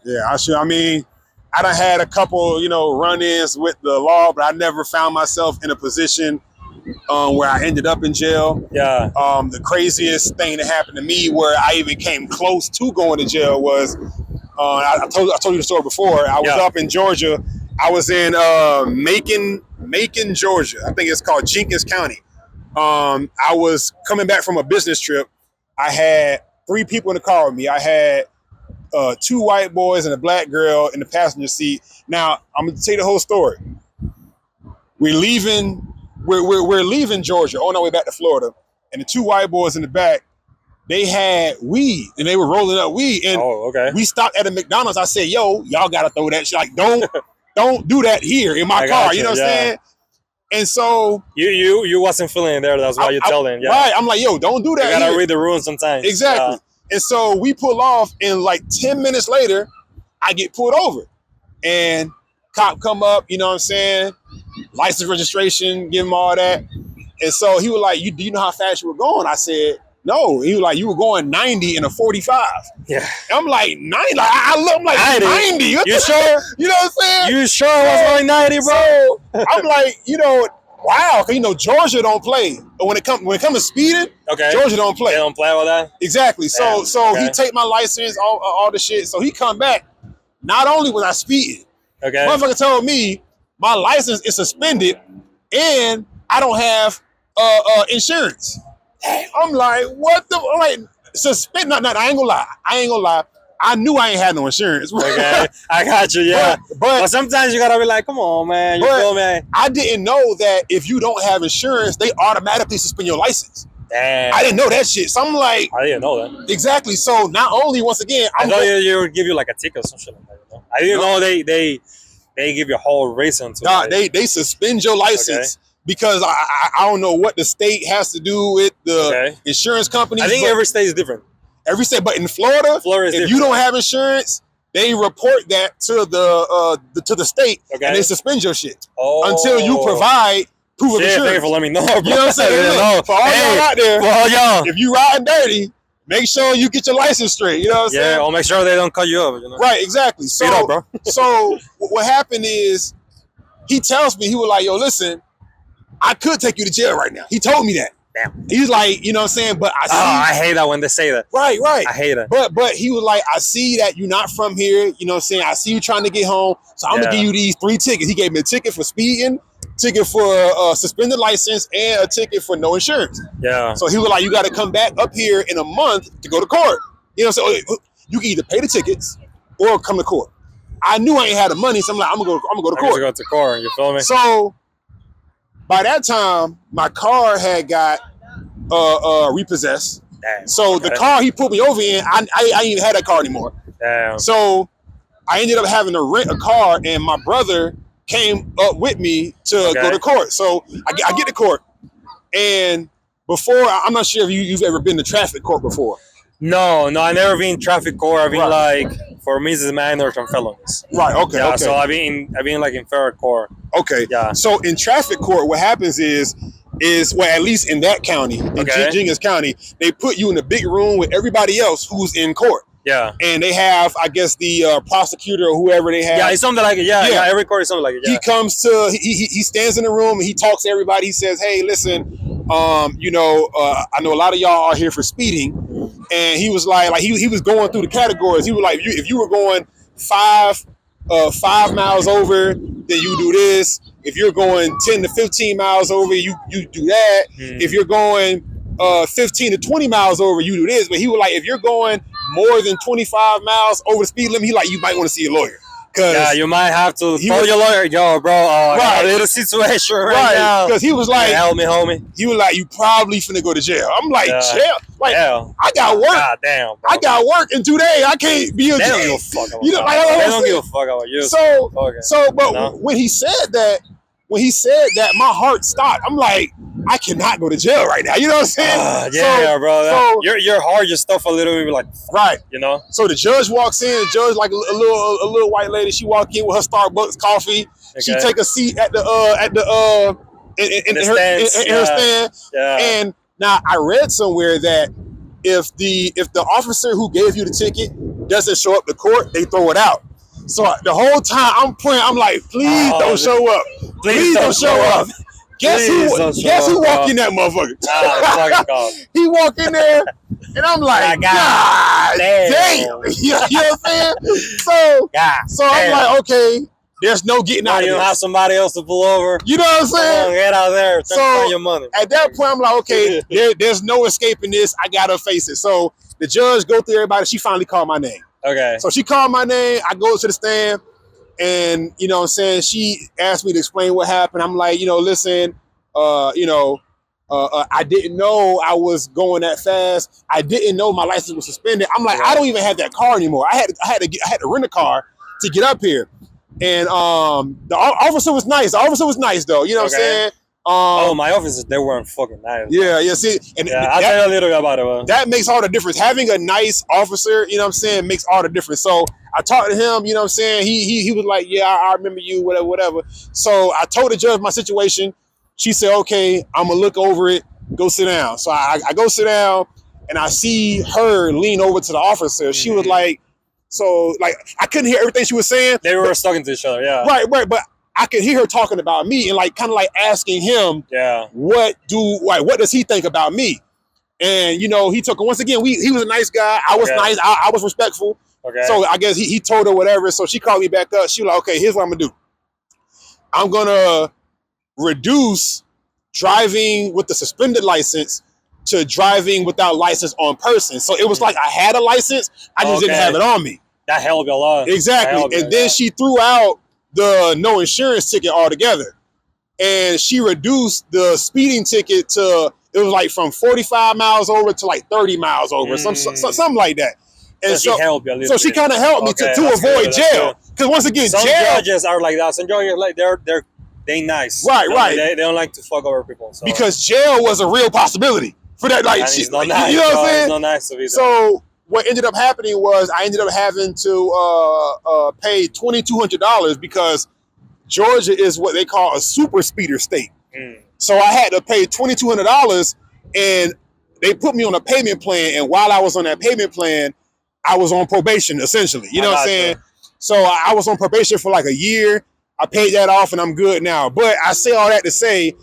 Yeah, I should. I mean, I done had a couple, run-ins with the law, but I never found myself in a position where I ended up in jail. Yeah. The craziest thing that happened to me, where I even came close to going to jail, was I told you the story before. I was up in Georgia. I was in Macon, Georgia. I think it's called Jenkins County. I was coming back from a business trip. I had 3 people in the car with me. I had 2 white boys and a black girl in the passenger seat. Now, I'm going to tell you the whole story. We're leaving Georgia on our way back to Florida, and the 2 white boys in the back, they had weed, and they were rolling up weed. And we stopped at a McDonald's. I said, yo, y'all got to throw that shit. Like, don't do that here in my car. You know what I'm saying? And so you wasn't feeling there. That's why you tell them. Yeah. Right. I'm like, yo, don't do that. You gotta read the rules sometimes. Exactly. And so we pull off, and like 10 minutes later, I get pulled over, and cop come up. You know what I'm saying? License, registration, give him all that. And so he was like, do you know how fast you were going? I said, no. He was like, you were going 90 in a 45. Yeah. And I'm like, 90? Like, I look like 90. You sure? You know what I'm saying? You sure I was going 90, bro? So I'm like, wow, because Georgia don't play. When it comes to speeding, Georgia don't play. They don't play with that? Exactly. So he take my license, all the shit. So he come back. Not only was I speeding, motherfucker told me my license is suspended and I don't have insurance. I'm like, what the? I'm like, suspend? No, I ain't gonna lie. I knew I ain't had no insurance. Okay, I got you. Yeah, but sometimes you gotta be like, come on, man. You feel me? I didn't know that if you don't have insurance, they automatically suspend your license. Damn. I didn't know that shit. So I'm like, I didn't know that. Exactly. So not only, once again, I thought you would give you like a ticket or some shit like that. You know? I didn't know they give you a whole reason to. Nah, they suspend your license. Because I don't know what the state has to do with the insurance companies. I think every state is different. Every state, but in Florida, if you don't have insurance, they report that to the state, and they suspend your shit until you provide proof of insurance. Thank you for letting me know, bro. You know what I'm saying? For all y'all out there, if you riding dirty, make sure you get your license straight. You know what I'm saying? Yeah, or make sure they don't cut you up. You know? Right, exactly. So, up, bro. So what happened is, he tells me, he was like, yo, listen, I could take you to jail right now. He told me that. Damn. He's like, you know what I'm saying? But I hate that when they say that. Right. I hate it. But he was like, I see that you're not from here. You know what I'm saying? I see you trying to get home. So I'm going to give you these 3 tickets. He gave me a ticket for speeding, ticket for suspended license, and a ticket for no insurance. Yeah. So he was like, you got to come back up here in a month to go to court. You know what I'm saying? You can either pay the tickets or come to court. I knew I ain't had the money, so I'm like, I'm gonna go to court. Go to court, you feel me? So by that time, my car had got repossessed. Damn. So the car he put me over in, I didn't even have that car anymore. Damn. So I ended up having to rent a car, and my brother came up with me to go to court. So I get to court, and before, I'm not sure if you've ever been to traffic court before. No, I never been in traffic court. I've been like for misdemeanors and felonies. Right. Okay. Yeah. Okay. So I've been like in federal court. Okay. Yeah. So in traffic court, what happens is well, at least in that county, in Jenkins County, they put you in a big room with everybody else who's in court. Yeah. And they have, I guess, the prosecutor or whoever they have. Yeah, it's something like it. Yeah. Every court is something like it. Yeah. He comes to, he stands in the room and he talks to everybody. He says, hey, listen, I know a lot of y'all are here for speeding. And he was like he was going through the categories. He was like, if you were going 5 miles over, then you do this. If you're going 10 to 15 miles over, you do that. If you're going 15 to 20 miles over, you do this. But he was like, if you're going more than 25 miles over the speed limit, he like, you might want to see a lawyer. Yeah, you might have to call your lawyer. Yo, bro, I got a little situation right now. Because he was like, help me, homie. He was like, you probably finna go to jail. I'm like, jail? Like, I got work. God damn, bro. I got work, and today I can't be a jail. They don't give a fuck about you. They don't give a fuck about you. But when he said that, my heart stopped. I'm like, I cannot go to jail right now. You know what I'm saying? Bro. Your heart just stuff a little bit like you know. So the judge walks in. The judge, like a little white lady, she walk in with her Starbucks coffee. She take a seat at her stand. Yeah. And now I read somewhere that if the officer who gave you the ticket doesn't show up to court, they throw it out. So the whole time I'm praying, I'm like, please don't show up. Please don't show up. Guess who walked in that motherfucker? He walked in there, and I'm like, God damn. You know what I'm saying? So I'm like, okay, there's no getting out of this. You have somebody else to pull over. You know what I'm saying? Get out there. So your money. At that point, I'm like, okay, there's no escaping this. I gotta face it. So the judge go through everybody. She finally called my name. Okay. So she called my name. I go to the stand. And, you know what I'm saying, she asked me to explain what happened. I'm like, listen, I didn't know I was going that fast. I didn't know my license was suspended. I'm like, I don't even have that car anymore. I had to rent a car to get up here. And the officer was nice. The officer was nice, though. You know what I'm saying? My officers, they weren't fucking nice. Yeah, see, and I'll tell you a little bit about it. Man. That makes all the difference. Having a nice officer, you know what I'm saying, makes all the difference. So I talked to him, you know what I'm saying. He was like, yeah, I remember you, whatever. So I told the judge my situation. She said, okay, I'm gonna look over it. Go sit down. So I go sit down, and I see her lean over to the officer. She was like, I couldn't hear everything she was saying. They were talking to each other, yeah. Right, but I could hear her talking about me and kind of asking him, what does he think about me? And he took her once again. He was a nice guy. I was nice. I was respectful. Okay. So I guess he told her whatever. So she called me back up. She was like, okay, here's what I'm gonna do. I'm gonna reduce driving with the suspended license to driving without license on person. So it was like I had a license, I just didn't have it on me. That helped a lot. Exactly. And then she threw out the no insurance ticket altogether. And she reduced the speeding ticket to, it was like from 45 miles over to 30 miles over, something like that. And so she kind of helped me to avoid jail. Because once again, some judges are like that. Some judges, they nice. Right. They don't like to fuck over people. So. Because jail was a real possibility for that. It's not nice. You know what I'm saying? It's not nice to be there. So what ended up happening was I ended up having to pay $2,200 because Georgia is what they call a super speeder state. So I had to pay $2,200, and they put me on a payment plan. And while I was on that payment plan, I was on probation, essentially. You know what I'm saying? So I was on probation for a year. I paid that off, and I'm good now. But I say all that to say,